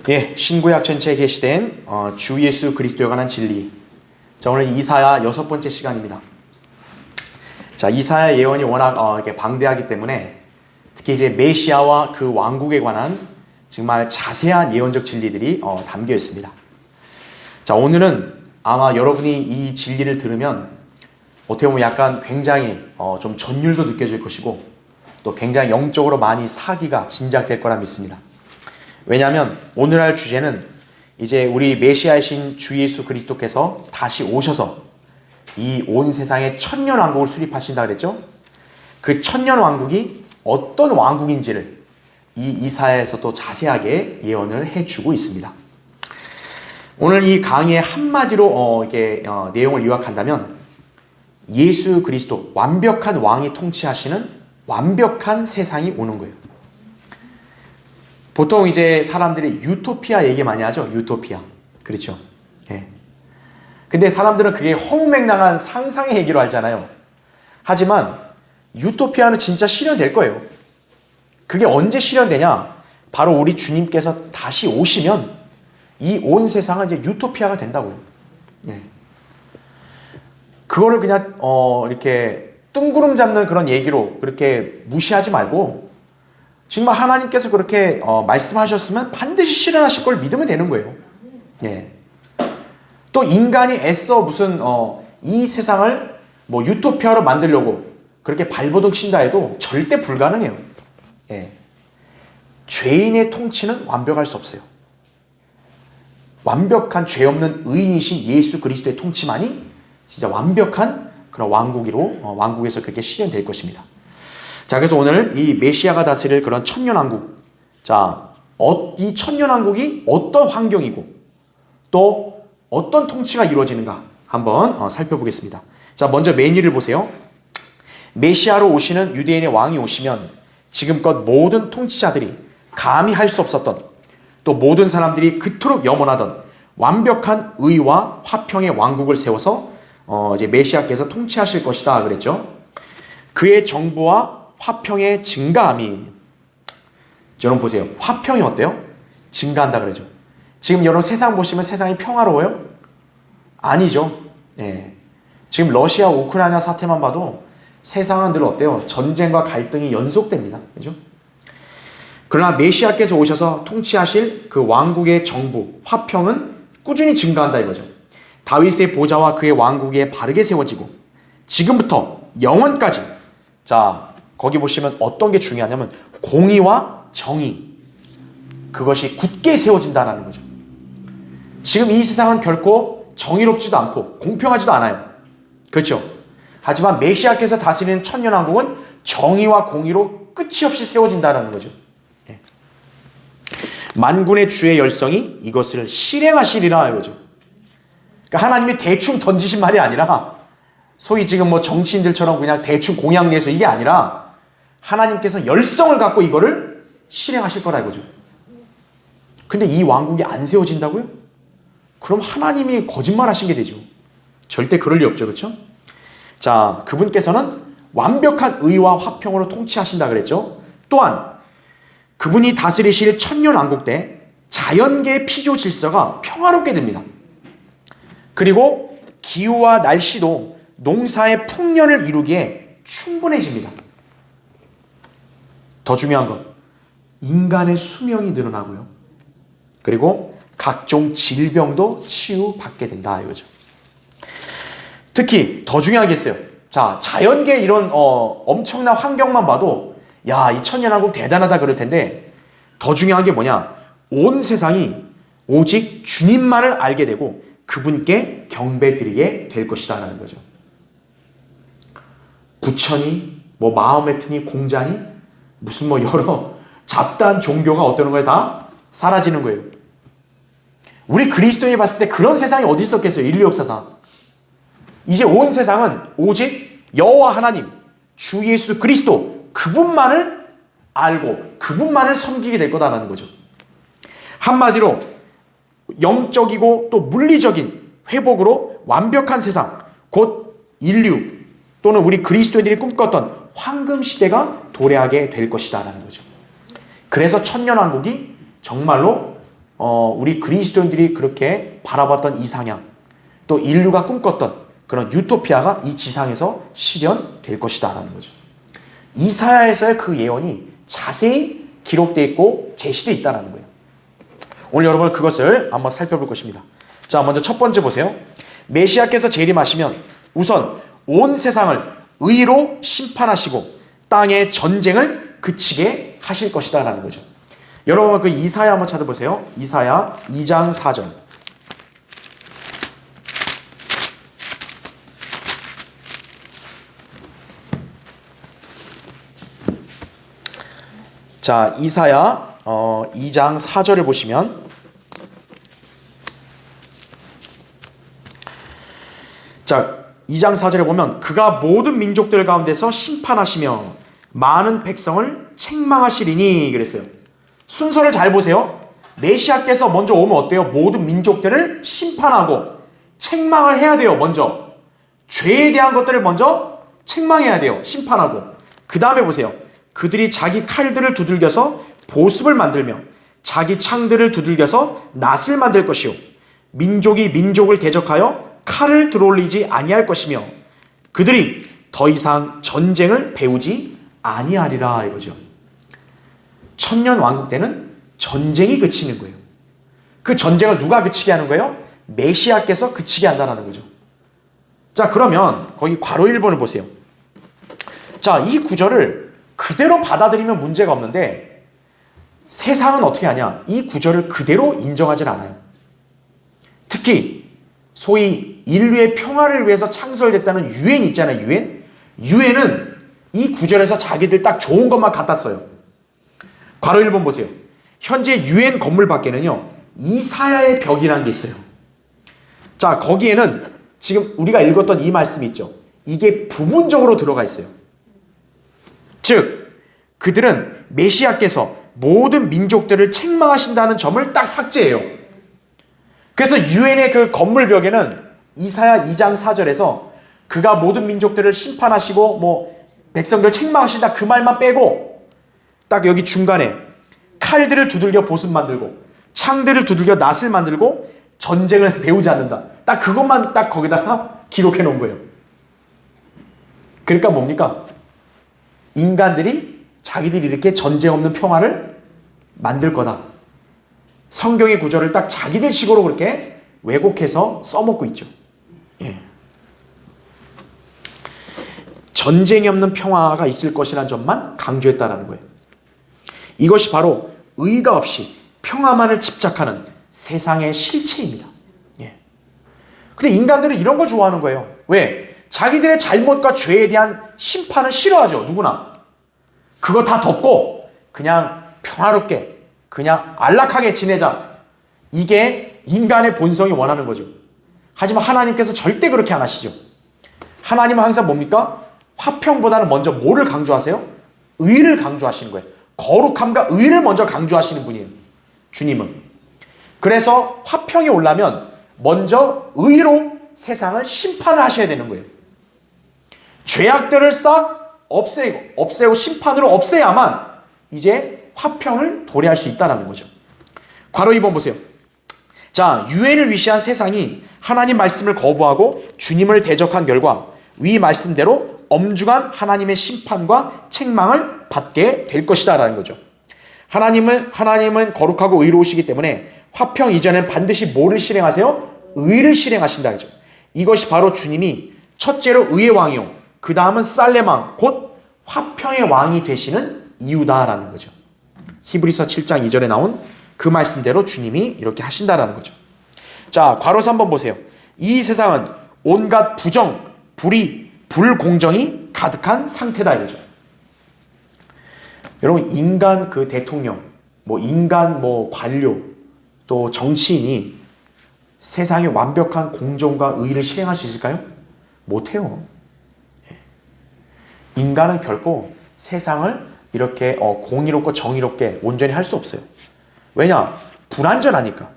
예, 신구약 전체에 게시된 주 예수 그리스도에 관한 진리. 자, 오늘 이사야 6번째 시간입니다. 자, 이사야 예언이 워낙 이렇게 방대하기 때문에 특히 이제 메시아와 그 왕국에 관한 정말 자세한 예언적 진리들이 담겨 있습니다. 자, 오늘은 아마 여러분이 이 진리를 들으면 어떻게 보면 약간 굉장히 좀 전율도 느껴질 것이고 또 굉장히 영적으로 많이 사기가 진작될 거라 믿습니다. 왜냐하면 오늘 할 주제는 이제 우리 메시아이신 주 예수 그리스도께서 다시 오셔서 이 온 세상에 천년왕국을 수립하신다 그랬죠? 그 천년왕국이 어떤 왕국인지를 이 이사야에서 또 자세하게 예언을 해주고 있습니다. 오늘 이 강의의 한마디로 내용을 요약한다면 예수 그리스도 완벽한 왕이 통치하시는 완벽한 세상이 오는 거예요. 보통 이제 사람들이 유토피아 얘기 많이 하죠. 유토피아. 그렇죠. 예. 근데 사람들은 그게 허무맹랑한 상상의 얘기로 알잖아요. 하지만 유토피아는 진짜 실현될 거예요. 그게 언제 실현되냐? 바로 우리 주님께서 다시 오시면 이 온 세상은 이제 유토피아가 된다고요. 예. 그거를 그냥 이렇게 뜬구름 잡는 그런 얘기로 그렇게 무시하지 말고 정말 하나님께서 그렇게 말씀하셨으면 반드시 실현하실 걸 믿으면 되는 거예요. 예. 또 인간이 애써 무슨 이 세상을 뭐 유토피아로 만들려고 그렇게 발버둥 친다 해도 절대 불가능해요. 예. 죄인의 통치는 완벽할 수 없어요. 완벽한 죄 없는 의인이신 예수 그리스도의 통치만이 진짜 완벽한 그런 왕국에서 그렇게 실현될 것입니다. 자, 그래서 오늘 이 메시아가 다스릴 그런 천년왕국. 자, 이 천년왕국이 어떤 환경이고 또 어떤 통치가 이루어지는가 한번 살펴보겠습니다. 자, 먼저 메뉴를 보세요. 메시아로 오시는 유대인의 왕이 오시면 지금껏 모든 통치자들이 감히 할 수 없었던 또 모든 사람들이 그토록 염원하던 완벽한 의와 화평의 왕국을 세워서 이제 메시아께서 통치하실 것이다 그랬죠. 그의 정부와 화평의 증가함이, 여러분 보세요. 화평이 어때요? 증가한다 그러죠. 지금 여러분 세상 보시면 세상이 평화로워요? 아니죠. 예. 지금 러시아 우크라이나 사태만 봐도 세상은 늘 어때요? 전쟁과 갈등이 연속됩니다. 그죠? 그러나 메시아께서 오셔서 통치하실 그 왕국의 정부, 화평은 꾸준히 증가한다 이거죠. 다윗의 보좌와 그의 왕국에 바르게 세워지고 지금부터 영원까지, 자, 거기 보시면 어떤 게 중요하냐면 공의와 정의, 그것이 굳게 세워진다는 거죠. 지금 이 세상은 결코 정의롭지도 않고 공평하지도 않아요. 그렇죠? 하지만 메시아께서 다스리는 천년왕국은 정의와 공의로 끝이 없이 세워진다는 거죠. 예. 만군의 주의 열성이 이것을 실행하시리라 이거죠. 그러니까 하나님이 대충 던지신 말이 아니라 소위 지금 뭐 정치인들처럼 그냥 대충 공약 내서 이게 아니라 하나님께서 열성을 갖고 이거를 실행하실 거라 이거죠. 근데 이 왕국이 안 세워진다고요? 그럼 하나님이 거짓말하신 게 되죠. 절대 그럴 리 없죠. 그렇죠? 자, 그분께서는 완벽한 의와 화평으로 통치하신다 그랬죠. 또한 그분이 다스리실 천년왕국 때 자연계의 피조 질서가 평화롭게 됩니다. 그리고 기후와 날씨도 농사의 풍년을 이루기에 충분해집니다. 더 중요한 건 인간의 수명이 늘어나고요. 그리고 각종 질병도 치유받게 된다 이거죠. 특히 더 중요하겠어요. 자, 자연계 이런 엄청난 환경만 봐도 야, 이 천년왕국 대단하다 그럴 텐데 더 중요한 게 뭐냐? 온 세상이 오직 주님만을 알게 되고 그분께 경배드리게 될 것이다 라는 거죠. 부처니 뭐 마호메트니 공자니 무슨 뭐 여러 잡다한 종교가 어떠는 거예요? 다 사라지는 거예요. 우리 그리스도인이 봤을 때 그런 세상이 어디 있었겠어요? 인류 역사상. 이제 온 세상은 오직 여호와 하나님, 주 예수 그리스도 그분만을 알고 그분만을 섬기게 될 거다라는 거죠. 한마디로 영적이고 또 물리적인 회복으로 완벽한 세상, 곧 인류 또는 우리 그리스도인들이 꿈꿨던 황금 시대가 도래하게 될 것이다 라는 거죠. 그래서 천년왕국이 정말로 우리 그리스도인들이 그렇게 바라봤던 이상향, 또 인류가 꿈꿨던 그런 유토피아가 이 지상에서 실현될 것이다 라는 거죠. 이사야에서의 그 예언이 자세히 기록되어 있고 제시되어 있다는 거예요. 오늘 여러분 그것을 한번 살펴볼 것입니다. 자, 먼저 첫 번째 보세요. 메시아께서 재림하시면 우선 온 세상을 의로 심판하시고 땅의 전쟁을 그치게 하실 것이다 라는 거죠. 여러분 그 이사야 한번 찾아보세요. 이사야 2장 4절. 자, 이사야 2장 4절을 보시면, 자 2장 4절에 보면 그가 모든 민족들 가운데서 심판하시며 많은 백성을 책망하시리니 그랬어요. 순서를 잘 보세요. 메시아께서 먼저 오면 어때요? 모든 민족들을 심판하고 책망을 해야 돼요. 먼저 죄에 대한 것들을 먼저 책망해야 돼요. 심판하고. 그 다음에 보세요. 그들이 자기 칼들을 두들겨서 보습을 만들며 자기 창들을 두들겨서 낫을 만들 것이요 민족이 민족을 대적하여 칼을 들어올리지 아니할 것이며 그들이 더 이상 전쟁을 배우지 아니하리라 이거죠. 천년 왕국 때는 전쟁이 그치는 거예요. 그 전쟁을 누가 그치게 하는 거예요? 메시아께서 그치게 한다는 거죠. 자, 그러면 거기 괄호 1번을 보세요. 자, 이 구절을 그대로 받아들이면 문제가 없는데 세상은 어떻게 하냐? 이 구절을 그대로 인정하진 않아요. 특히 소위 인류의 평화를 위해서 창설됐다는 유엔 있잖아요. 유엔은 이 구절에서 자기들 딱 좋은 것만 갖다 써요. 괄호 1번 보세요. 현재 유엔 건물 밖에는요 이사야의 벽이라는 게 있어요. 자, 거기에는 지금 우리가 읽었던 이 말씀이 있죠. 이게 부분적으로 들어가 있어요. 즉 그들은 메시아께서 모든 민족들을 책망하신다는 점을 딱 삭제해요. 그래서 유엔의 그 건물 벽에는 이사야 2장 4절에서 그가 모든 민족들을 심판하시고 뭐 백성들 책망하신다 그 말만 빼고 딱 여기 중간에 칼들을 두들겨 보습 만들고 창들을 두들겨 낫을 만들고 전쟁을 배우지 않는다. 딱 그것만 딱 거기다가 기록해 놓은 거예요. 그러니까 뭡니까? 인간들이 자기들이 이렇게 전쟁 없는 평화를 만들 거다. 성경의 구절을 딱 자기들 식으로 그렇게 왜곡해서 써먹고 있죠. 예. 전쟁이 없는 평화가 있을 것이라는 점만 강조했다라는 거예요. 이것이 바로 의가 없이 평화만을 집착하는 세상의 실체입니다. 예. 근데 인간들은 이런 걸 좋아하는 거예요. 왜? 자기들의 잘못과 죄에 대한 심판을 싫어하죠. 누구나. 그거 다 덮고 그냥 평화롭게 그냥 안락하게 지내자. 이게 인간의 본성이 원하는 거죠. 하지만 하나님께서 절대 그렇게 안 하시죠. 하나님은 항상 뭡니까? 화평보다는 먼저 뭐를 강조하세요? 의를 강조하시는 거예요. 거룩함과 의를 먼저 강조하시는 분이에요. 주님은. 그래서 화평이 오려면 먼저 의로 세상을 심판을 하셔야 되는 거예요. 죄악들을 싹 없애고 심판으로 없애야만 이제 화평을 도래할 수 있다는 거죠. 괄호 2번 보세요. 자, 유엔을 위시한 세상이 하나님 말씀을 거부하고 주님을 대적한 결과 위 말씀대로 엄중한 하나님의 심판과 책망을 받게 될 것이다 라는 거죠. 하나님은 거룩하고 의로우시기 때문에 화평 이전엔 반드시 뭐를 실행하세요? 의를 실행하신다 그죠. 이것이 바로 주님이 첫째로 의의 왕이요 그 다음은 살렘 왕 곧 화평의 왕이 되시는 이유다라는 거죠. 히브리서 7장 2절에 나온 그 말씀대로 주님이 이렇게 하신다라는 거죠. 자, 괄호 3번 보세요. 이 세상은 온갖 부정, 불의, 불공정이 가득한 상태다 이거죠. 여러분, 인간 그 대통령, 인간 관료, 또 정치인이 세상에 완벽한 공정과 의를 실행할 수 있을까요? 못해요. 인간은 결코 세상을 이렇게 공의롭고 정의롭게 온전히 할 수 없어요. 왜냐? 불완전하니까.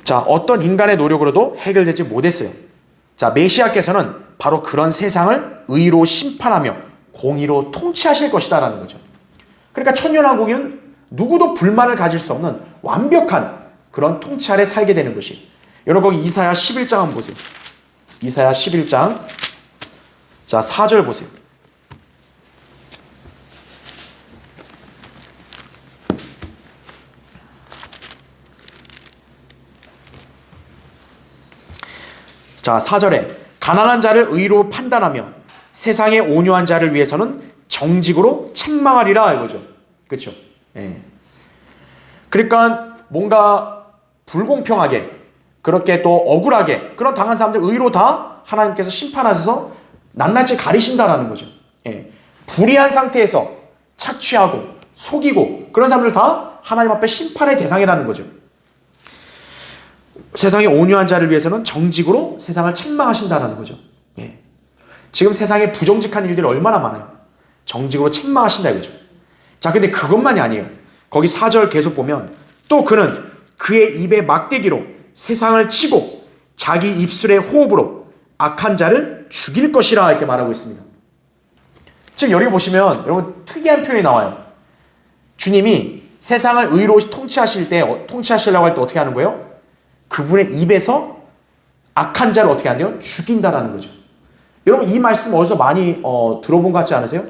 자, 어떤 인간의 노력으로도 해결되지 못했어요. 자, 메시아께서는 바로 그런 세상을 의로 심판하며 공의로 통치하실 것이다라는 거죠. 그러니까 천년왕국은 누구도 불만을 가질 수 없는 완벽한 그런 통치 아래 살게 되는 것이. 여러분 거기 이사야 11장 한번 보세요. 이사야 11장 자 4절 보세요. 자 4절에 가난한 자를 의로 판단하며 세상의 온유한 자를 위해서는 정직으로 책망하리라 이거죠. 그렇죠? 예. 그러니까 뭔가 불공평하게 그렇게 또 억울하게 그런 당한 사람들 의로 다 하나님께서 심판하셔서 낱낱이 가리신다라는 거죠. 예. 불의한 상태에서 착취하고 속이고 그런 사람들 다 하나님 앞에 심판의 대상이라는 거죠. 세상의 온유한 자를 위해서는 정직으로 세상을 책망하신다라는 거죠. 예. 지금 세상에 부정직한 일들이 얼마나 많아요. 정직으로 책망하신다 이거죠. 자, 근데 그것만이 아니에요. 거기 4절 계속 보면 또 그는 그의 입에 막대기로 세상을 치고 자기 입술의 호흡으로 악한 자를 죽일 것이라 이렇게 말하고 있습니다. 지금 여기 보시면 여러분 특이한 표현이 나와요. 주님이 세상을 의로 통치하실 때 통치하시려고 할 때 어떻게 하는 거예요? 그분의 입에서 악한 자를 어떻게 한대요? 죽인다라는 거죠. 여러분 이 말씀 어디서 많이 들어본 것 같지 않으세요?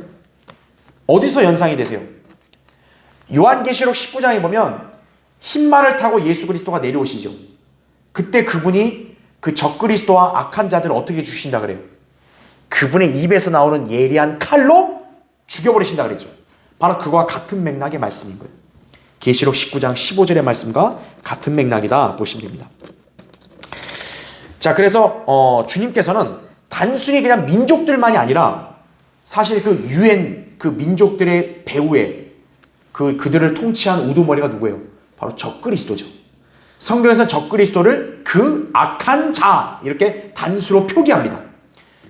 어디서 연상이 되세요? 요한계시록 19장에 보면 흰말을 타고 예수 그리스도가 내려오시죠. 그때 그분이 그 적그리스도와 악한 자들을 어떻게 죽이신다 그래요? 그분의 입에서 나오는 예리한 칼로 죽여버리신다 그랬죠. 바로 그거와 같은 맥락의 말씀인 거예요. 계시록 19장 15절의 말씀과 같은 맥락이다 보시면 됩니다. 자, 그래서 주님께서는 단순히 그냥 민족들만이 아니라 사실 그 유엔 그 민족들의 배후에 그들을 통치한 우두머리가 누구예요? 바로 적그리스도죠. 성경에서 적그리스도를 그 악한 자 이렇게 단수로 표기합니다.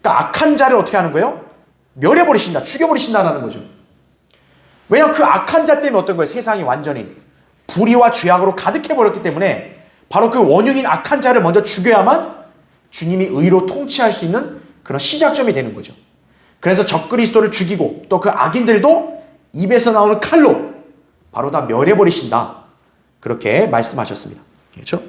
그러니까 악한 자를 어떻게 하는 거예요? 멸해버리신다, 죽여버리신다라는 거죠. 왜냐하면 그 악한 자 때문에 어떤 거예요? 세상이 완전히 불의와 죄악으로 가득해버렸기 때문에 바로 그 원흉인 악한 자를 먼저 죽여야만 주님이 의로 통치할 수 있는 그런 시작점이 되는 거죠. 그래서 적그리스도를 죽이고 또 그 악인들도 입에서 나오는 칼로 바로 다 멸해버리신다. 그렇게 말씀하셨습니다. 그렇죠?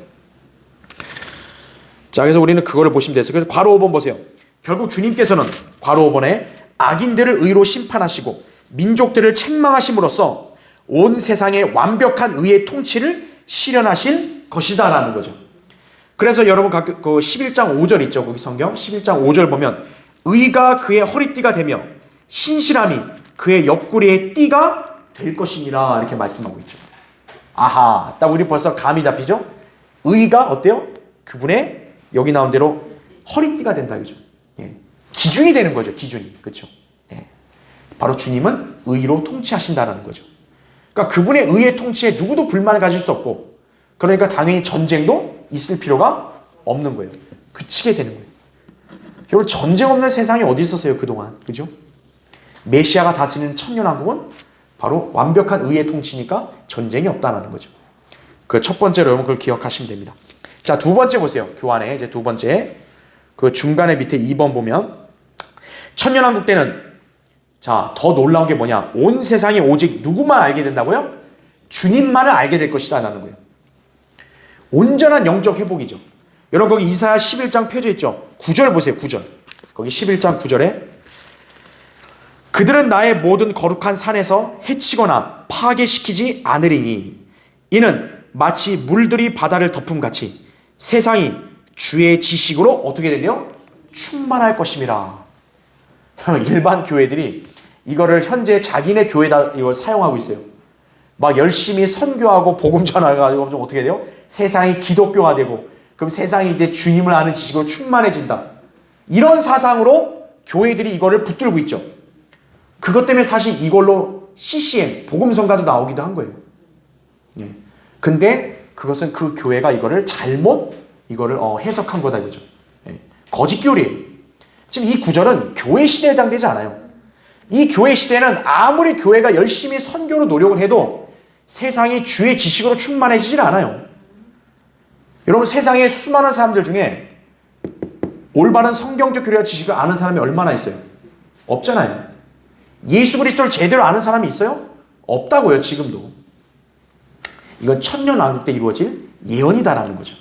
자, 그래서 우리는 그거를 보시면 되겠어요. 그래서 괄호 5번 보세요. 결국 주님께서는 괄호 5번에 악인들을 의로 심판하시고 민족들을 책망하심으로써 온 세상의 완벽한 의의 통치를 실현하실 것이다라는 거죠. 그래서 여러분 그 11장 5절 있죠. 거기 성경 11장 5절 보면 의가 그의 허리띠가 되며 신실함이 그의 옆구리의 띠가 될 것이니라 이렇게 말씀하고 있죠. 아하, 딱 우리 벌써 감이 잡히죠? 의가 어때요? 그분의 여기 나온 대로 허리띠가 된다 그죠? 예. 기준이 되는 거죠. 기준이. 그렇죠? 예. 바로 주님은 의로 통치하신다는 거죠. 그러니까 그분의 의의 통치에 누구도 불만을 가질 수 없고 그러니까 당연히 전쟁도 있을 필요가 없는 거예요. 그치게 되는 거예요. 여러분 전쟁 없는 세상이 어디 있었어요 그동안. 그죠? 메시아가 다스리는 천년왕국은 바로 완벽한 의의 통치니까 전쟁이 없다는 거죠. 그 첫 번째로 여러분 그걸 기억하시면 됩니다. 자, 두 번째 보세요. 교환에 이제 두 번째 그 중간에 밑에 2번 보면 천년왕국 때는 자, 더 놀라운 게 뭐냐? 온 세상이 오직 누구만 알게 된다고요? 주님만을 알게 될 것이다 라는 거예요. 온전한 영적 회복이죠. 여러분 거기 이사야 11장 펴져 있죠? 9절 보세요. 9절. 거기 11장 9절에 그들은 나의 모든 거룩한 산에서 해치거나 파괴시키지 않으리니 이는 마치 물들이 바다를 덮음같이 세상이 주의 지식으로 어떻게 되려? 충만할 것임이라. 일반 교회들이 이거를 현재 자기네 교회다 이걸 사용하고 있어요. 막 열심히 선교하고 복음 전하가지고 좀 어떻게 돼요? 세상이 기독교화되고 그럼 세상이 이제 주님을 아는 지식으로 충만해진다. 이런 사상으로 교회들이 이거를 붙들고 있죠. 그것 때문에 사실 이걸로 CCM, 복음성가도 나오기도 한 거예요. 예. 근데 그것은 그 교회가 이거를 잘못 해석한 거다 이거죠. 예. 거짓 교리예요. 지금 이 구절은 교회 시대에 해당되지 않아요. 이 교회 시대는 아무리 교회가 열심히 선교로 노력을 해도 세상이 주의 지식으로 충만해지질 않아요. 여러분 세상에 수많은 사람들 중에 올바른 성경적 교리와 지식을 아는 사람이 얼마나 있어요? 없잖아요. 예수 그리스도를 제대로 아는 사람이 있어요? 없다고요, 지금도. 이건 천년왕국 때 이루어질 예언이다라는 거죠.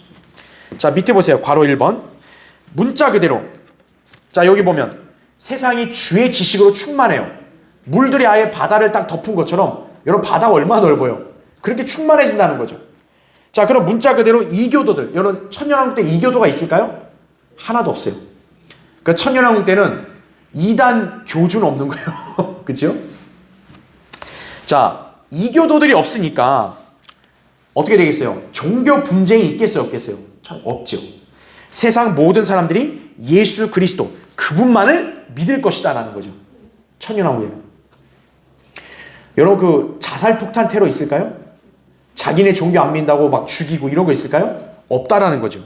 자, 밑에 보세요. 괄호 1번. 문자 그대로. 자, 여기 보면 세상이 주의 지식으로 충만해요. 물들이 아예 바다를 딱 덮은 것처럼 여러분 바다가 얼마나 넓어요. 그렇게 충만해진다는 거죠. 자, 그럼 문자 그대로 이교도들. 여러분 천년왕국 때 이교도가 있을까요? 하나도 없어요. 그러니까 천년왕국 때는 이단 교주는 없는 거예요. 그렇죠? 자, 이교도들이 없으니까 어떻게 되겠어요? 종교 분쟁이 있겠어요? 없겠어요? 없죠. 세상 모든 사람들이 예수 그리스도 그분만을 믿을 것이다 라는 거죠. 천년왕국에는. 여러분 그 자살폭탄 테러 있을까요? 자기네 종교 안 믿는다고 막 죽이고 이런 거 있을까요? 없다라는 거죠.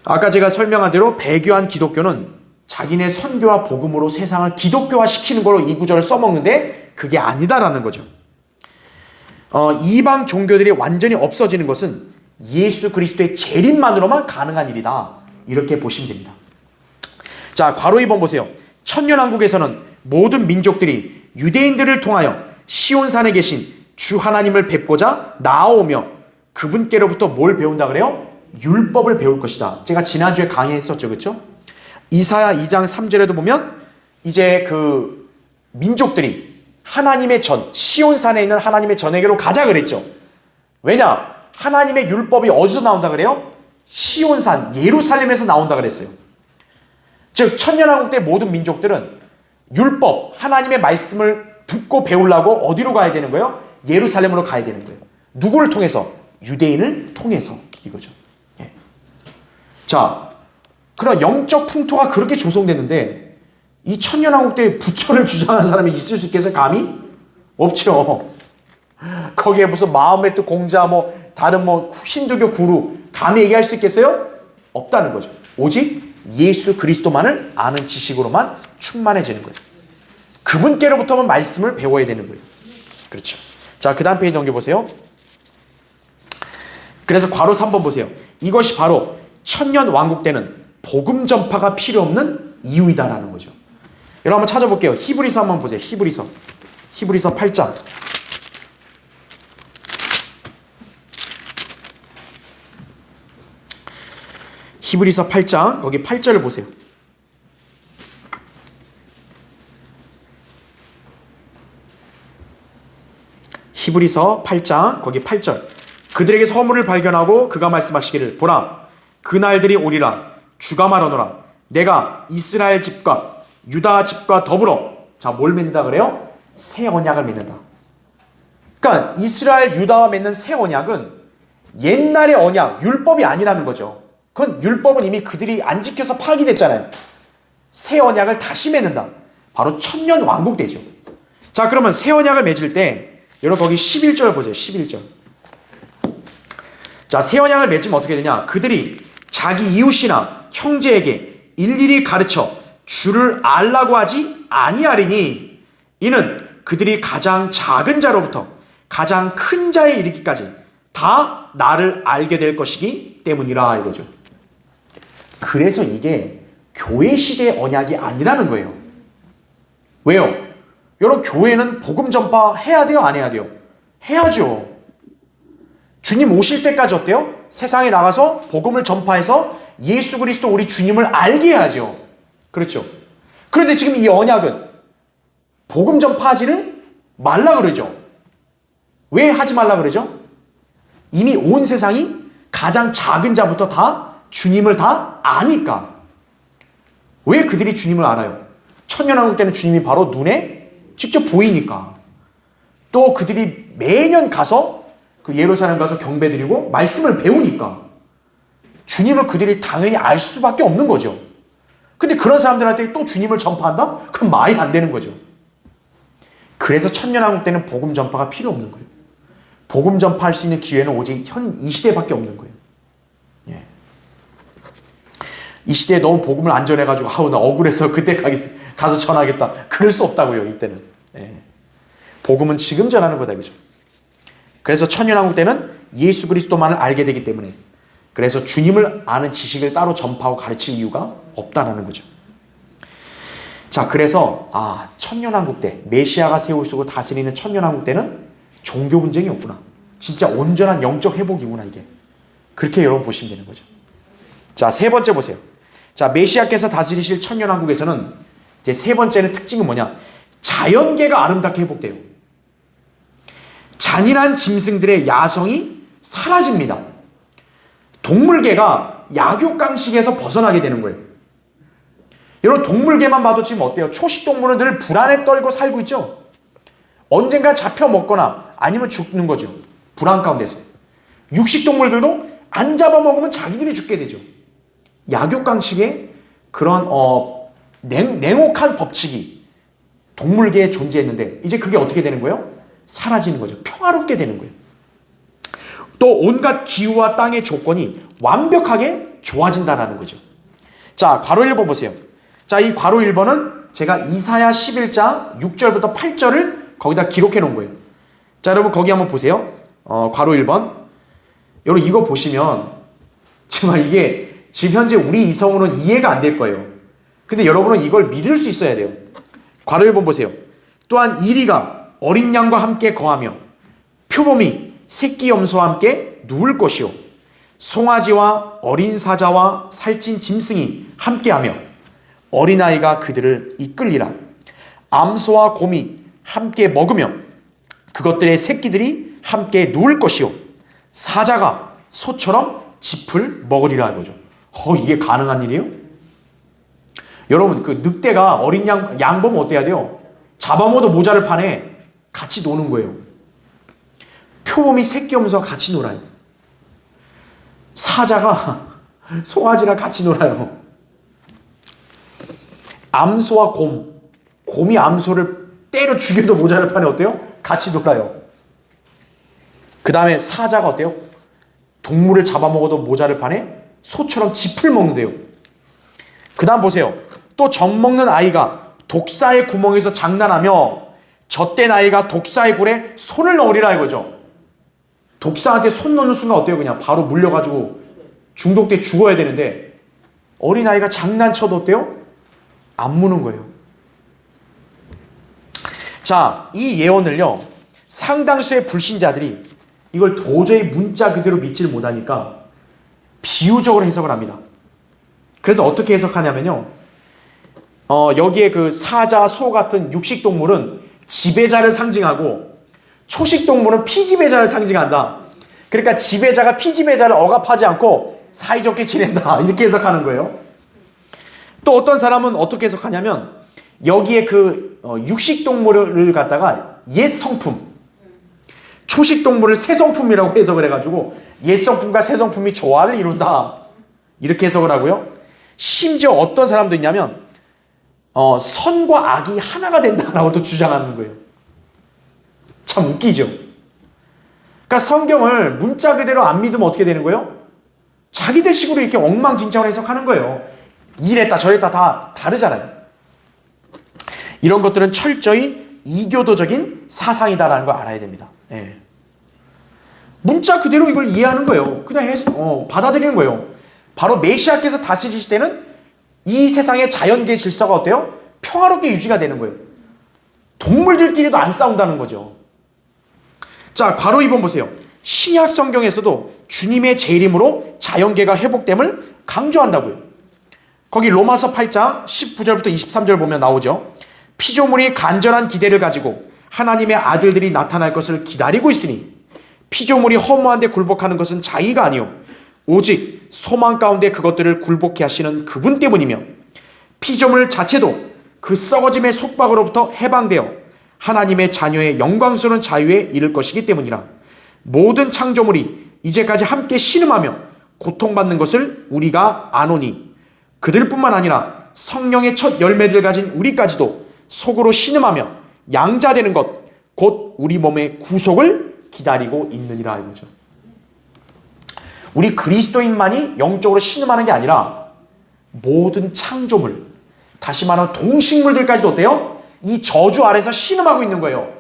아까 제가 설명한 대로 배교한 기독교는 자기네 선교와 복음으로 세상을 기독교화 시키는 걸로 이 구절을 써먹는데 그게 아니다라는 거죠. 이방 종교들이 완전히 없어지는 것은 예수 그리스도의 재림만으로만 가능한 일이다. 이렇게 보시면 됩니다. 자, 괄호 2번 보세요. 천년왕국에서는 모든 민족들이 유대인들을 통하여 시온산에 계신 주 하나님을 뵙고자 나아오며 그분께로부터 뭘 배운다 그래요? 율법을 배울 것이다. 제가 지난주에 강의했었죠. 그렇죠? 이사야 2장 3절에도 보면 이제 그 민족들이 하나님의 전, 시온산에 있는 하나님의 전에게로 가자 그랬죠. 왜냐? 하나님의 율법이 어디서 나온다 그래요? 시온산, 예루살렘에서 나온다 그랬어요. 즉 천년왕국 때 모든 민족들은 율법, 하나님의 말씀을 듣고 배우려고 어디로 가야 되는 거예요? 예루살렘으로 가야 되는 거예요. 누구를 통해서? 유대인을 통해서 이거죠. 예. 자, 그런 영적 풍토가 그렇게 조성됐는데 이 천년왕국 때 부처를 주장하는 사람이 있을 수 있겠어요? 감히? 없죠. 거기에 무슨 마호메트 공자 다른 힌두교 구루 감히 얘기할 수 있겠어요? 없다는 거죠. 오직 예수 그리스도만을 아는 지식으로만 충만해지는 거예요. 그분께로부터만 말씀을 배워야 되는 거예요. 그렇죠. 자, 그 다음 페이지 넘겨보세요. 그래서 괄호 3번 보세요. 이것이 바로 천년 왕국 때는 복음 전파가 필요 없는 이유이다라는 거죠. 여러분 한번 찾아볼게요. 히브리서 한번 보세요. 히브리서 8장. 히브리서 8장 거기 8절을 보세요. 히브리서 8장 거기 8절. 그들에게 허물을 발견하고 그가 말씀하시기를 보라 그날들이 오리라 주가 말하노라 내가 이스라엘 집과 유다 집과 더불어 자 뭘 맺는다 그래요? 새 언약을 맺는다. 그러니까 이스라엘 유다와 맺는 새 언약은 옛날의 언약 율법이 아니라는 거죠. 그건 율법은 이미 그들이 안 지켜서 파기됐잖아요. 새 언약을 다시 맺는다. 바로 천년 왕국 되죠. 자, 그러면 새 언약을 맺을 때 여러분 거기 11절 보세요. 11절. 자, 새 언약을 맺으면 어떻게 되냐? 그들이 자기 이웃이나 형제에게 일일이 가르쳐 주를 알라고 하지 아니하리니 이는 그들이 가장 작은 자로부터 가장 큰 자에 이르기까지 다 나를 알게 될 것이기 때문이라 이거죠. 그래서 이게 교회 시대의 언약이 아니라는 거예요. 왜요? 여러분 교회는 복음 전파해야 돼요? 안 해야 돼요? 해야죠. 주님 오실 때까지 어때요? 세상에 나가서 복음을 전파해서 예수 그리스도 우리 주님을 알게 해야죠. 그렇죠? 그런데 지금 이 언약은 복음 전파하지를 말라 그러죠. 왜 하지 말라 그러죠? 이미 온 세상이 가장 작은 자부터 다 주님을 다 아니까. 왜 그들이 주님을 알아요? 천년왕국 때는 주님이 바로 눈에 직접 보이니까. 또 그들이 매년 가서 그 예루살렘 가서 경배드리고 말씀을 배우니까 주님을 그들이 당연히 알 수밖에 없는 거죠. 근데 그런 사람들한테 또 주님을 전파한다? 그럼 말이 안 되는 거죠. 그래서 천년왕국 때는 복음 전파가 필요 없는 거예요. 복음 전파할 수 있는 기회는 오직 이 시대밖에 없는 거예요. 예. 이 시대에 너무 복음을 안 전해가지고 아우 나 억울해서 그때 가서 전하겠다. 그럴 수 없다고요. 이때는. 예. 복음은 지금 전하는 거다 이거죠. 그래서 천년왕국 때는 예수 그리스도만을 알게 되기 때문에 그래서 주님을 아는 지식을 따로 전파하고 가르칠 이유가 없다라는 거죠. 자, 그래서 천년왕국 때 메시아가 세우시고 다스리는 천년왕국 때는 종교 분쟁이 없구나. 진짜 온전한 영적 회복이구나 이게. 그렇게 여러분 보시면 되는 거죠. 자, 세 번째 보세요. 자, 메시아께서 다스리실 천년왕국에서는 이제 세 번째는 특징은 뭐냐? 자연계가 아름답게 회복돼요. 잔인한 짐승들의 야성이 사라집니다. 동물계가 약육강식에서 벗어나게 되는 거예요. 여러분, 동물계만 봐도 지금 어때요? 초식동물은 늘 불안에 떨고 살고 있죠. 언젠가 잡혀 먹거나 아니면 죽는 거죠. 불안 가운데서. 육식동물들도 안 잡아먹으면 자기들이 죽게 되죠. 약육강식의 그런 냉혹한 법칙이 동물계에 존재했는데 이제 그게 어떻게 되는 거예요? 사라지는 거죠. 평화롭게 되는 거예요. 또 온갖 기후와 땅의 조건이 완벽하게 좋아진다는 거죠. 자, 괄호 1번 보세요. 자, 이 괄호 1번은 제가 이사야 11장 6절부터 8절을 거기다 기록해 놓은 거예요. 자, 여러분 거기 한번 보세요. 괄호 1번. 여러분 이거 보시면 정말 이게 지금 현재 우리 이성으로는 이해가 안 될 거예요. 근데 여러분은 이걸 믿을 수 있어야 돼요. 괄호 1번 보세요. 또한 이리가 어린 양과 함께 거하며 표범이 새끼 염소와 함께 누울 것이요 송아지와 어린 사자와 살찐 짐승이 함께하며 어린아이가 그들을 이끌리라. 암소와 곰이 함께 먹으며 그것들의 새끼들이 함께 누울 것이요 사자가 소처럼 짚을 먹으리라 이거죠. 이게 가능한 일이에요? 여러분, 그 늑대가 어린 양 보면 어때야 돼요? 잡아먹어도 모자를 파네. 같이 노는 거예요. 표범이 새끼 염소와 같이 놀아요. 사자가 송아지랑 같이 놀아요. 암소와 곰이 암소를 때려 죽여도 모자를 파네. 어때요? 같이 놀아요. 그 다음에 사자가 어때요? 동물을 잡아먹어도 모자를 파네. 소처럼 짚을 먹는데요. 그 다음 보세요. 또 젖먹는 아이가 독사의 구멍에서 장난하며 젖된 아이가 독사의 굴에 손을 넣으리라 이거죠. 독사한테 손 넣는 순간 어때요? 그냥 바로 물려가지고 중독돼 죽어야 되는데 어린아이가 장난쳐도 어때요? 안 무는 거예요. 자, 이 예언을요, 상당수의 불신자들이 이걸 도저히 문자 그대로 믿지를 못하니까 비유적으로 해석을 합니다. 그래서 어떻게 해석하냐면요, 여기에 그 사자, 소 같은 육식동물은 지배자를 상징하고 초식동물은 피지배자를 상징한다. 그러니까 지배자가 피지배자를 억압하지 않고 사이좋게 지낸다. 이렇게 해석하는 거예요. 또 어떤 사람은 어떻게 해석하냐면 여기에 그 육식동물을 갖다가 옛 성품, 초식동물을 새 성품이라고 해석을 해가지고 옛 성품과 새 성품이 조화를 이룬다. 이렇게 해석을 하고요. 심지어 어떤 사람도 있냐면 선과 악이 하나가 된다라고 또 주장하는 거예요. 참 웃기죠. 그러니까 성경을 문자 그대로 안 믿으면 어떻게 되는 거예요? 자기들 식으로 이렇게 엉망진창으로 해석하는 거예요. 이랬다 저랬다 다 다르잖아요. 이런 것들은 철저히 이교도적인 사상이다라는 걸 알아야 됩니다. 예. 문자 그대로 이걸 이해하는 거예요. 그냥 받아들이는 거예요. 바로 메시아께서 다스리실 때는 이 세상의 자연계 질서가 어때요? 평화롭게 유지가 되는 거예요. 동물들끼리도 안 싸운다는 거죠. 자, 괄호 2번 보세요. 신약 성경에서도 주님의 재림으로 자연계가 회복됨을 강조한다고요. 거기 로마서 8장 19절부터 23절 보면 나오죠. 피조물이 간절한 기대를 가지고 하나님의 아들들이 나타날 것을 기다리고 있으니 피조물이 허무한 데 굴복하는 것은 자의가 아니요 오직 소망 가운데 그것들을 굴복케 하시는 그분 때문이며 피조물 자체도 그 썩어짐의 속박으로부터 해방되어 하나님의 자녀의 영광스러운 자유에 이를 것이기 때문이라. 모든 창조물이 이제까지 함께 신음하며 고통받는 것을 우리가 아노니 그들뿐만 아니라 성령의 첫 열매를 가진 우리까지도 속으로 신음하며 양자되는 것 곧 우리 몸의 구속을 기다리고 있느니라 이거죠. 우리 그리스도인만이 영적으로 신음하는 게 아니라 모든 창조물, 다시 말하면 동식물들까지도 어때요? 이 저주 아래서 신음하고 있는 거예요.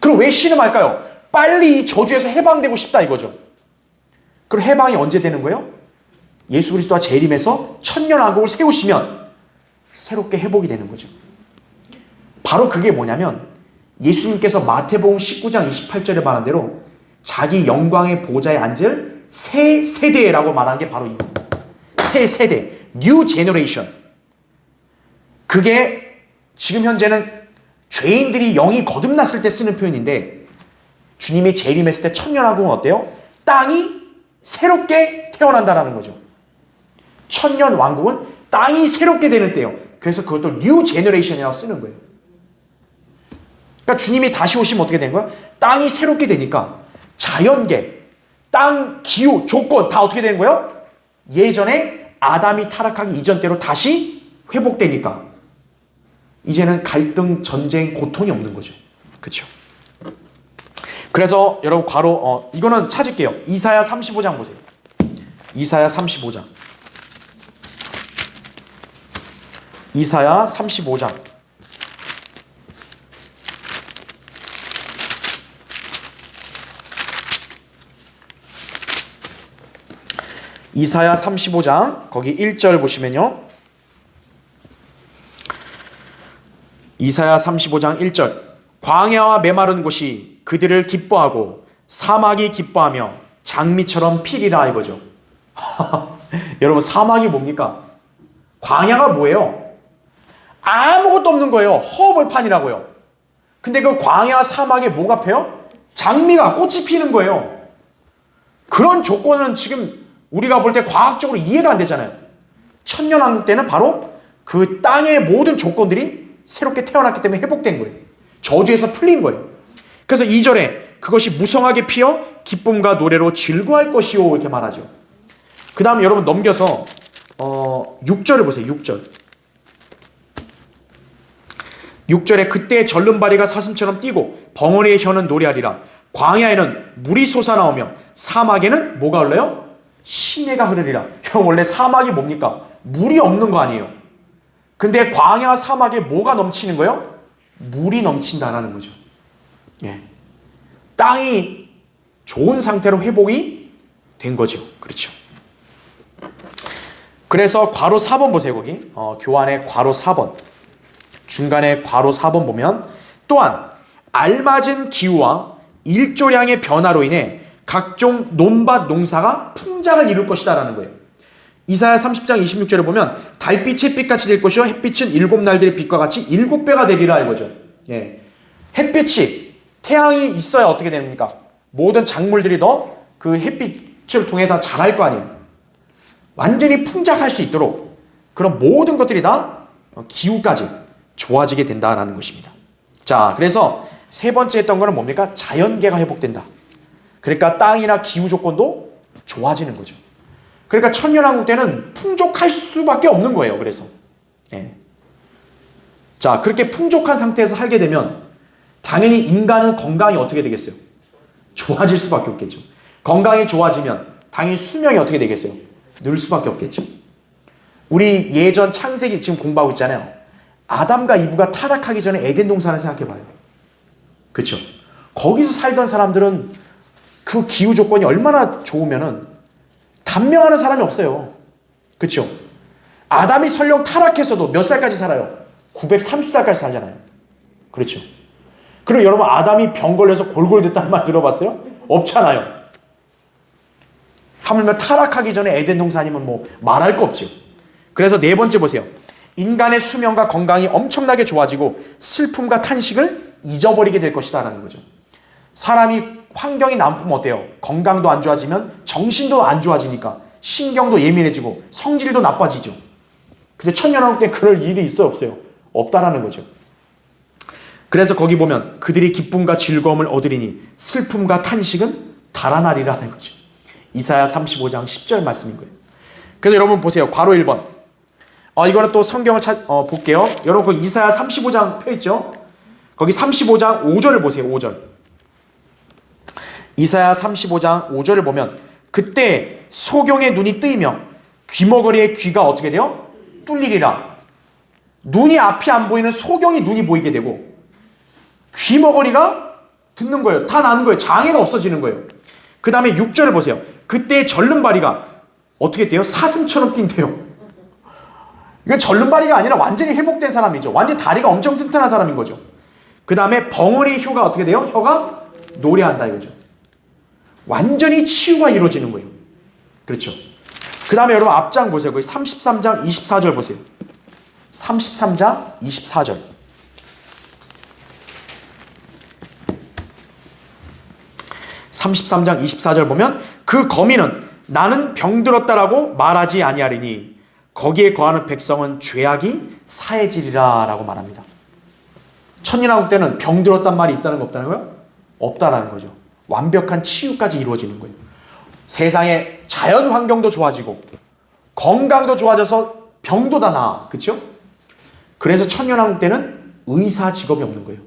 그럼 왜 신음할까요? 빨리 이 저주에서 해방되고 싶다 이거죠. 그럼 해방이 언제 되는 거예요? 예수 그리스도가 재림해서 천년왕국을 세우시면 새롭게 회복이 되는 거죠. 바로 그게 뭐냐면 예수님께서 마태복음 19장 28절에 말한 대로 자기 영광의 보좌에 앉을 새 세대라고 말한 게 바로 이겁니다. 새 세대, New Generation. 그게 지금 현재는 죄인들이 영이 거듭났을 때 쓰는 표현인데 주님이 재림했을 때 천년왕국은 어때요? 땅이 새롭게 태어난다라는 거죠. 천년왕국은 땅이 새롭게 되는 때예요. 그래서 그것도 New Generation이라고 쓰는 거예요. 그러니까 주님이 다시 오시면 어떻게 되는 거야? 땅이 새롭게 되니까 자연계, 땅, 기후, 조건 다 어떻게 되는 거예요? 예전에 아담이 타락하기 이전 때로 다시 회복되니까 이제는 갈등, 전쟁, 고통이 없는 거죠. 그렇죠? 그래서 여러분 괄호 이거는 찾을게요. 이사야 35장 보세요. 이사야 35장. 이사야 35장. 이사야 35장 거기 1절 보시면요. 이사야 35장 1절. 광야와 메마른 곳이 그들을 기뻐하고 사막이 기뻐하며 장미처럼 피리라 이거죠. 여러분 사막이 뭡니까? 광야가 뭐예요? 아무것도 없는 거예요. 허벌판이라고요. 근데 그 광야 사막에 뭐가 펴요? 장미가 꽃이 피는 거예요. 그런 조건은 지금 우리가 볼 때 과학적으로 이해가 안 되잖아요. 천년왕국 때는 바로 그 땅의 모든 조건들이 새롭게 태어났기 때문에 회복된 거예요. 저주에서 풀린 거예요. 그래서 2절에 그것이 무성하게 피어 기쁨과 노래로 즐거워할 것이요 이렇게 말하죠. 그 다음에 여러분 넘겨서 6절을 보세요. 6절에 그때 절름발이가 사슴처럼 뛰고 벙어리의 혀는 노래하리라. 광야에는 물이 솟아나오며 사막에는 뭐가 흘러요? 시내가 흐르리라. 형 원래 사막이 뭡니까? 물이 없는 거 아니에요. 근데 광야 사막에 뭐가 넘치는 거예요? 물이 넘친다라는 거죠. 예. 땅이 좋은 상태로 회복이 된 거죠. 그렇죠. 그래서 괄호 4번 보세요. 거기 교환의 괄호 4번 중간에 괄호 4번 보면 또한 알맞은 기후와 일조량의 변화로 인해 각종 논밭 농사가 풍작을 이룰 것이다 라는 거예요. 이사야 30장 26절에 보면 달빛이 햇빛같이 될 것이요 햇빛은 7날들의 빛과 같이 7배가 되리라 이거죠. 예. 햇빛이 태양이 있어야 어떻게 됩니까? 모든 작물들이 더 그 햇빛을 통해 다 자랄 거 아니에요. 완전히 풍작할 수 있도록 그런 모든 것들이 다 기후까지 좋아지게 된다라는 것입니다. 자, 그래서 세 번째 했던 거는 뭡니까? 자연계가 회복된다. 그러니까 땅이나 기후 조건도 좋아지는 거죠. 그러니까 천년왕국 때는 풍족할 수밖에 없는 거예요. 그래서 예. 자, 그렇게 풍족한 상태에서 살게 되면 당연히 인간은 건강이 어떻게 되겠어요? 좋아질 수밖에 없겠죠. 건강이 좋아지면 당연히 수명이 어떻게 되겠어요? 늘 수밖에 없겠죠. 우리 예전 창세기 지금 공부하고 있잖아요. 아담과 이브가 타락하기 전에 에덴 동산을 생각해봐요. 그렇죠? 거기서 살던 사람들은 그 기후 조건이 얼마나 좋으면은 단명하는 사람이 없어요. 그렇죠? 아담이 설령 타락했어도 몇 살까지 살아요? 930살까지 살잖아요. 그렇죠? 그리고 여러분 아담이 병 걸려서 골골댔다는 말 들어봤어요? 없잖아요. 하물며 타락하기 전에 에덴 동산이면 뭐 말할 거 없죠. 그래서 네 번째 보세요. 인간의 수명과 건강이 엄청나게 좋아지고 슬픔과 탄식을 잊어버리게 될 것이다 라는 거죠. 사람이 환경이 나쁘면 어때요? 건강도 안 좋아지면 정신도 안 좋아지니까 신경도 예민해지고 성질도 나빠지죠. 근데 천년왕국 때 그럴 일이 있어요? 없어요? 없다라는 거죠. 그래서 거기 보면 그들이 기쁨과 즐거움을 얻으리니 슬픔과 탄식은 달아나리라는 거죠. 이사야 35장 10절 말씀인 거예요. 그래서 여러분 보세요. 괄호 1번. 이거는 또 성경을 볼게요. 여러분 그 이사야 35장 펴있죠? 거기 35장 5절을 보세요. 5절. 이사야 35장 5절을 보면 그때 소경의 눈이 뜨이며 귀머거리의 귀가 어떻게 돼요? 뚫리리라. 눈이 앞이 안 보이는 소경이 눈이 보이게 되고 귀머거리가 듣는 거예요. 다 나는 거예요. 장애가 없어지는 거예요. 그 다음에 6절을 보세요. 그때 절름발이가 어떻게 돼요? 사슴처럼 뛴대요. 이건 절름발이가 아니라 완전히 회복된 사람이죠. 완전히 다리가 엄청 튼튼한 사람인 거죠. 그 다음에 벙어리의 혀가 어떻게 돼요? 혀가 노래한다 이거죠. 완전히 치유가 이루어지는 거예요. 그렇죠. 그 다음에 여러분 앞장 보세요. 거기 33장 24절 보세요. 33장 24절. 33장 24절 보면 그 거민은 나는 병들었다라고 말하지 아니하리니 거기에 거하는 백성은 죄악이 사해지리라 라고 말합니다. 천년왕국 때는 병들었단 말이 있다는 거 없다는 거예요? 없다라는 거죠. 완벽한 치유까지 이루어지는 거예요. 세상의 자연 환경도 좋아지고 건강도 좋아져서 병도 다 나아. 그렇죠? 그래서 천년왕국 때는 의사 직업이 없는 거예요.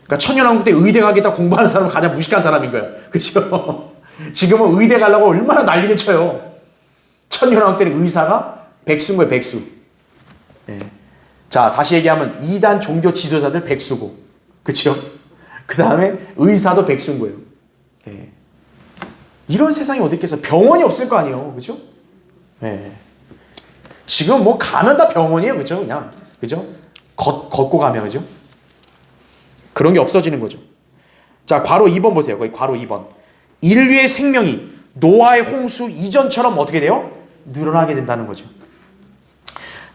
그러니까 천년왕국 때 의대 가겠다 공부하는 사람은 가장 무식한 사람인 거예요. 그렇죠? 지금은 의대 가려고 얼마나 난리를 쳐요. 천년왕국 때는 의사가 백수인 거예요. 백수. 예. 자, 다시 얘기하면 이단 종교 지도자들 백수고, 그렇죠? 그 다음에 의사도 백수인 거예요. 예. 이런 세상이 어디 있겠어? 병원이 없을 거 아니에요, 그렇죠? 예. 지금 뭐 가면 다 병원이에요, 그렇죠? 그냥, 그렇죠? 걷고 가면, 그렇죠? 그런 게 없어지는 거죠. 자, 괄호 2번 보세요. 거기 괄호 2번. 인류의 생명이 노아의 홍수 이전처럼 어떻게 돼요? 늘어나게 된다는 거죠.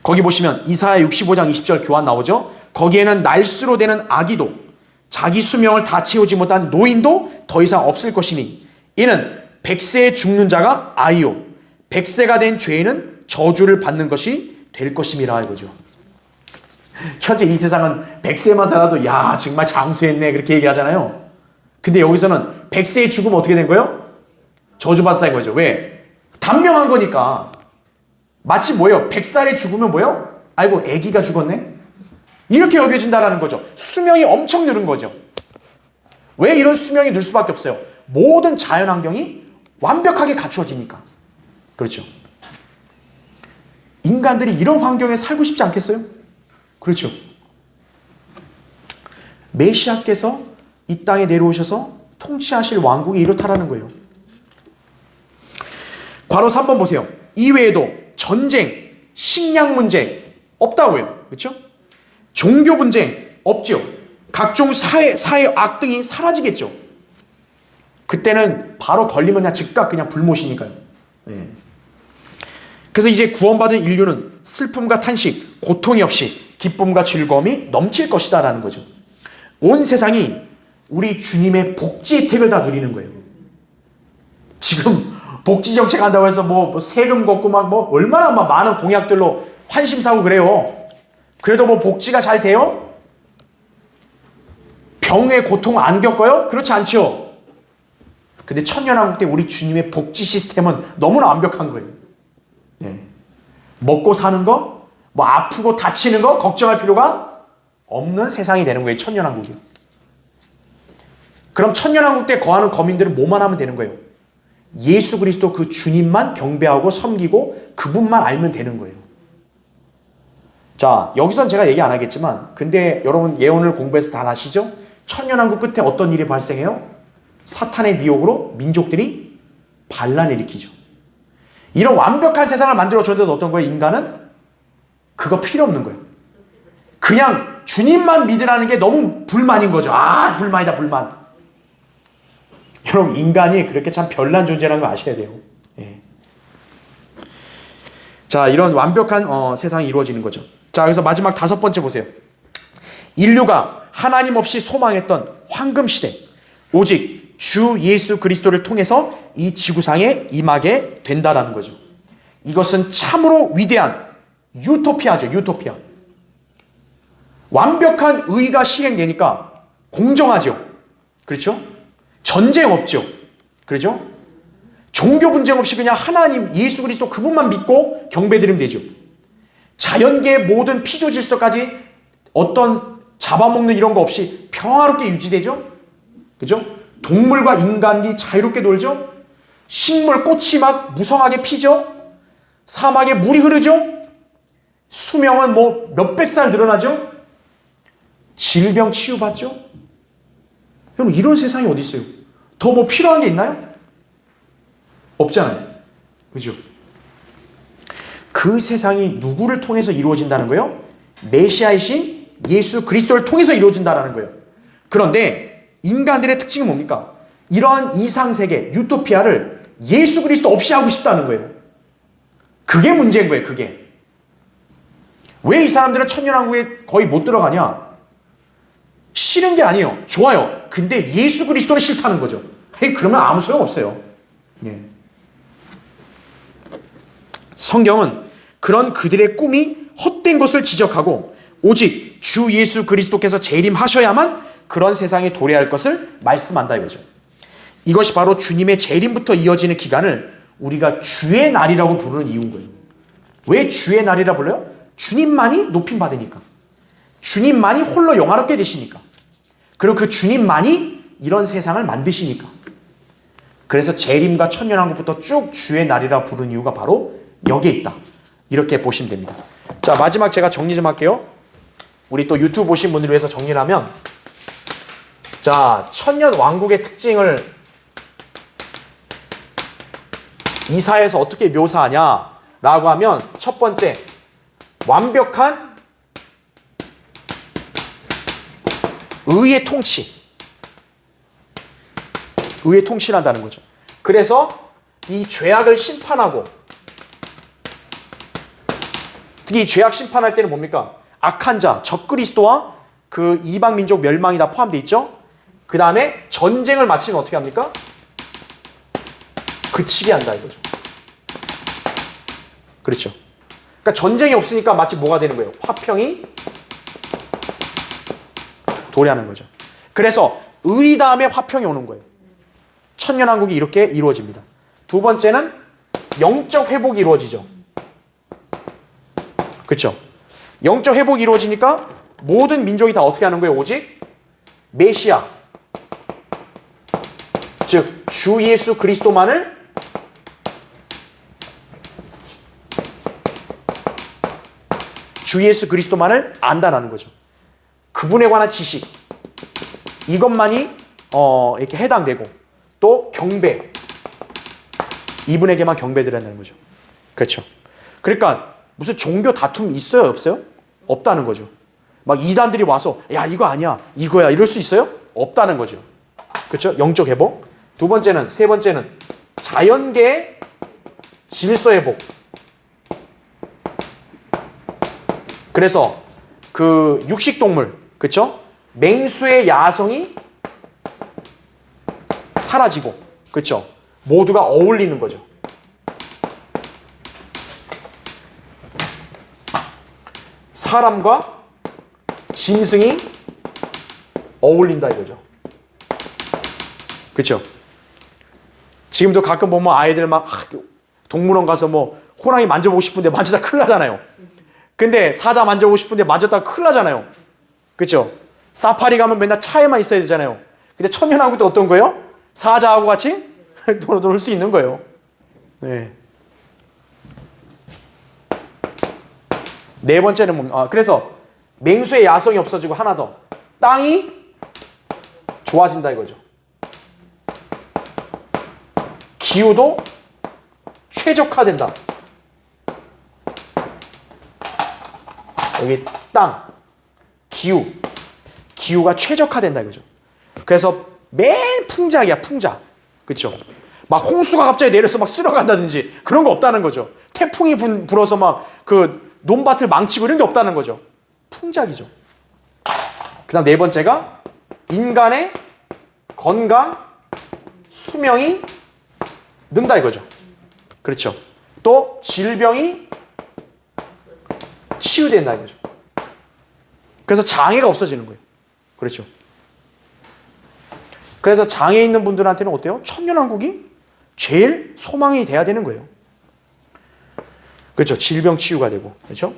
거기 보시면 이사야 65장 20절 교환 나오죠. 거기에는 날수로 되는 아기도 자기 수명을 다 채우지 못한 노인도 더 이상 없을 것이니 이는 100세에 죽는 자가 아이요 100세가 된 죄인은 저주를 받는 것이 될 것임이라 이거죠. 현재 이 세상은 100세만 살아도 야 정말 장수했네 그렇게 얘기하잖아요. 근데 여기서는 100세에 죽으면 어떻게 된 거예요? 저주받았다는 거죠. 왜? 단명한 거니까. 마치 뭐예요? 100살에 죽으면 뭐예요? 아이고 아기가 죽었네? 이렇게 여겨진다라는 거죠. 수명이 엄청 늘은 거죠. 왜 이런 수명이 늘 수밖에 없어요? 모든 자연환경이 완벽하게 갖추어지니까. 그렇죠. 인간들이 이런 환경에 살고 싶지 않겠어요? 그렇죠. 메시아께서 이 땅에 내려오셔서 통치하실 왕국이 이렇다라는 거예요. 괄호 3번 보세요. 이외에도 전쟁, 식량 문제 없다고요. 그렇죠? 종교 분쟁 없죠. 각종 사회 악 등이 사라지겠죠. 그때는 바로 걸리면 그냥 즉각 그냥 불못이니까요. 네. 그래서 이제 구원받은 인류는 슬픔과 탄식, 고통이 없이 기쁨과 즐거움이 넘칠 것이다라는 거죠. 온 세상이 우리 주님의 복지 혜택을 다 누리는 거예요. 지금 복지 정책 한다고 해서 뭐 세금 걷고 막 뭐 얼마나 막 많은 공약들로 환심 사고 그래요. 그래도 뭐 복지가 잘 돼요? 병의 고통 안 겪어요? 그렇지 않죠. 근데 천년왕국 때 우리 주님의 복지 시스템은 너무나 완벽한 거예요. 네. 먹고 사는 거, 뭐 아프고 다치는 거 걱정할 필요가 없는 세상이 되는 거예요. 천년왕국이. 그럼 천년왕국 때 거하는 거민들은 뭐만 하면 되는 거예요? 예수 그리스도 그 주님만 경배하고 섬기고 그분만 알면 되는 거예요. 자, 여기선 제가 얘기 안 하겠지만 근데 여러분 예언을 공부해서 다 아시죠? 천년왕국 끝에 어떤 일이 발생해요? 사탄의 미혹으로 민족들이 반란을 일으키죠. 이런 완벽한 세상을 만들어줬는데도 어떤 거예요? 인간은 그거 필요 없는 거예요. 그냥 주님만 믿으라는 게 너무 불만인 거죠. 아, 불만이다, 불만. 여러분 인간이 그렇게 참 별난 존재라는 거 아셔야 돼요. 예. 자, 이런 완벽한 세상이 이루어지는 거죠. 자, 그래서 마지막 5번째 보세요. 인류가 하나님 없이 소망했던 황금 시대, 오직 주 예수 그리스도를 통해서 이 지구상에 임하게 된다라는 거죠. 이것은 참으로 위대한 유토피아죠. 유토피아. 완벽한 의가 실행되니까 공정하죠. 그렇죠? 전쟁 없죠. 그렇죠? 종교 분쟁 없이 그냥 하나님 예수 그리스도 그분만 믿고 경배드리면 되죠. 자연계의 모든 피조 질서까지 어떤 잡아먹는 이런 거 없이 평화롭게 유지되죠. 그죠? 동물과 인간이 자유롭게 놀죠. 식물 꽃이 막 무성하게 피죠. 사막에 물이 흐르죠. 수명은 뭐 몇백 살 늘어나죠. 질병 치유받죠. 여러분 이런 세상이 어디 있어요? 더 뭐 필요한 게 있나요? 없잖아요. 그죠? 그 세상이 누구를 통해서 이루어진다는 거예요? 메시아이신 예수 그리스도를 통해서 이루어진다라는 거예요. 그런데 인간들의 특징은 뭡니까? 이러한 이상세계, 유토피아를 예수 그리스도 없이 하고 싶다는 거예요. 그게 문제인 거예요, 그게. 왜 이 사람들은 천년왕국에 거의 못 들어가냐? 싫은 게 아니에요. 좋아요. 근데 예수 그리스도는 싫다는 거죠. 그러면 아무 소용없어요. 예. 성경은 그런 그들의 꿈이 헛된 것을 지적하고 오직 주 예수 그리스도께서 재림하셔야만 그런 세상에 도래할 것을 말씀한다 이거죠. 이것이 바로 주님의 재림부터 이어지는 기간을 우리가 주의 날이라고 부르는 이유인 거예요. 왜 주의 날이라 불러요? 주님만이 높임 받으니까. 주님만이 홀로 영화롭게 되시니까. 그리고 그 주님만이 이런 세상을 만드시니까. 그래서 재림과 천년왕국부터 쭉 주의 날이라 부르는 이유가 바로 여기에 있다. 이렇게 보시면 됩니다. 자, 마지막 제가 정리 좀 할게요. 우리 또 유튜브 보신 분들을 위해서 정리를 하면, 자, 천년왕국의 특징을 이사야에서 어떻게 묘사하냐라고 하면, 첫 번째, 완벽한 의의 통치. 의의 통치를 한다는 거죠. 그래서 이 죄악을 심판하고, 특히 이 죄악 심판할 때는 뭡니까? 악한 자, 적그리스도와 그 이방 민족 멸망이 다 포함되어 있죠. 그 다음에 전쟁을 마치면 어떻게 합니까? 그치게 한다 이거죠. 그렇죠. 그러니까 전쟁이 없으니까 마치 뭐가 되는 거예요? 화평이 도래하는 거죠. 그래서 의 다음에 화평이 오는 거예요. 천년왕국이 이렇게 이루어집니다. 두 번째는 영적 회복이 이루어지죠. 그렇죠? 영적 회복이 이루어지니까 모든 민족이 다 어떻게 하는 거예요? 오직 메시아, 즉 주 예수 그리스도만을 안다라는 거죠. 그분에 관한 지식, 이것만이 이렇게 해당되고, 또 경배, 이분에게만 경배드린다는 거죠. 그렇죠? 그러니까 무슨 종교 다툼이 있어요, 없어요? 없다는 거죠. 막 이단들이 와서 야 이거 아니야, 이거야 이럴 수 있어요? 없다는 거죠. 그렇죠? 영적 회복. 세 번째는 자연계의 질서 회복. 그래서 그 육식동물, 그렇죠? 맹수의 야성이 사라지고, 그렇죠? 모두가 어울리는 거죠. 사람과 짐승이 어울린다 이거죠. 그렇죠? 지금도 가끔 보면 아이들 막 동물원 가서 뭐 호랑이 만져보고 싶은데 만지다 큰일 나잖아요. 근데 사자 만져보고 싶은데 만졌다가 큰일 나잖아요. 그렇죠? 사파리 가면 맨날 차에만 있어야 되잖아요. 근데 천년왕국도 어떤 거예요? 사자하고 같이 놀 수 있는 거예요. 네. 네 번째는 그래서 맹수의 야성이 없어지고, 하나 더, 땅이 좋아진다 이거죠. 기후도 최적화된다. 여기 땅, 기후가 최적화된다 이거죠. 그래서 맨 풍작이야, 풍작. 그렇죠? 막 홍수가 갑자기 내려서 막 쓸어간다든지 그런 거 없다는 거죠. 태풍이 불어서 막 그 논밭을 망치고 이런 게 없다는 거죠. 풍작이죠. 그 다음 네 번째가 인간의 건강, 수명이 는다 이거죠. 그렇죠. 또 질병이 치유된다 이거죠. 그래서 장애가 없어지는 거예요. 그렇죠. 그래서 장애 있는 분들한테는 어때요? 천년왕국이 제일 소망이 돼야 되는 거예요. 그렇죠. 질병 치유가 되고. 그렇죠.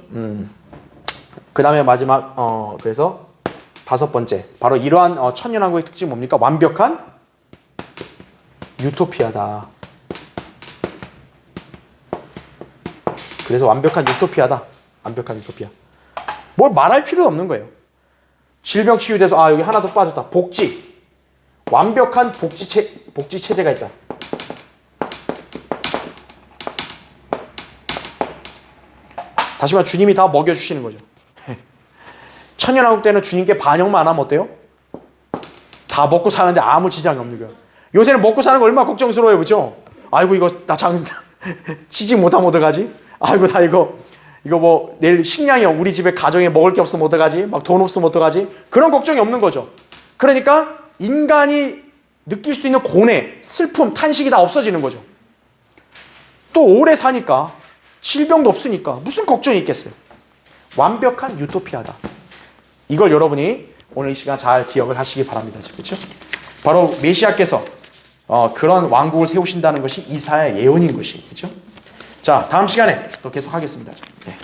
그 다음에 마지막, 그래서 다섯 번째. 바로 이러한 천년왕국의 특징이 뭡니까? 완벽한 유토피아다. 그래서 완벽한 유토피아다. 완벽한 유토피아. 뭘 말할 필요도 없는 거예요. 질병 치유돼서, 여기 하나 더 빠졌다. 복지. 완벽한 복지 체제가 있다. 다시 말해 주님이 다 먹여주시는 거죠. 천년왕국 때는 주님께 반역만 안 하면 어때요? 다 먹고 사는데 아무 지장이 없는 거예요. 요새는 먹고 사는 거 얼마나 걱정스러워요, 그죠? 아이고 이거 나 취직 못하면 어떡하지? 아이고 나 이거 뭐 내일 식량이 우리 집에 가정에 먹을 게 없으면 어떡하지? 막 돈 없으면 어떡하지? 그런 걱정이 없는 거죠. 그러니까 인간이 느낄 수 있는 고뇌, 슬픔, 탄식이 다 없어지는 거죠. 또 오래 사니까 질병도 없으니까 무슨 걱정이 있겠어요. 완벽한 유토피아다. 이걸 여러분이 오늘 이 시간 잘 기억을 하시기 바랍니다. 그렇죠? 바로 메시아께서 그런 왕국을 세우신다는 것이 이사야의 예언인 것이. 그렇죠? 자, 다음 시간에 또 계속 하겠습니다. 네.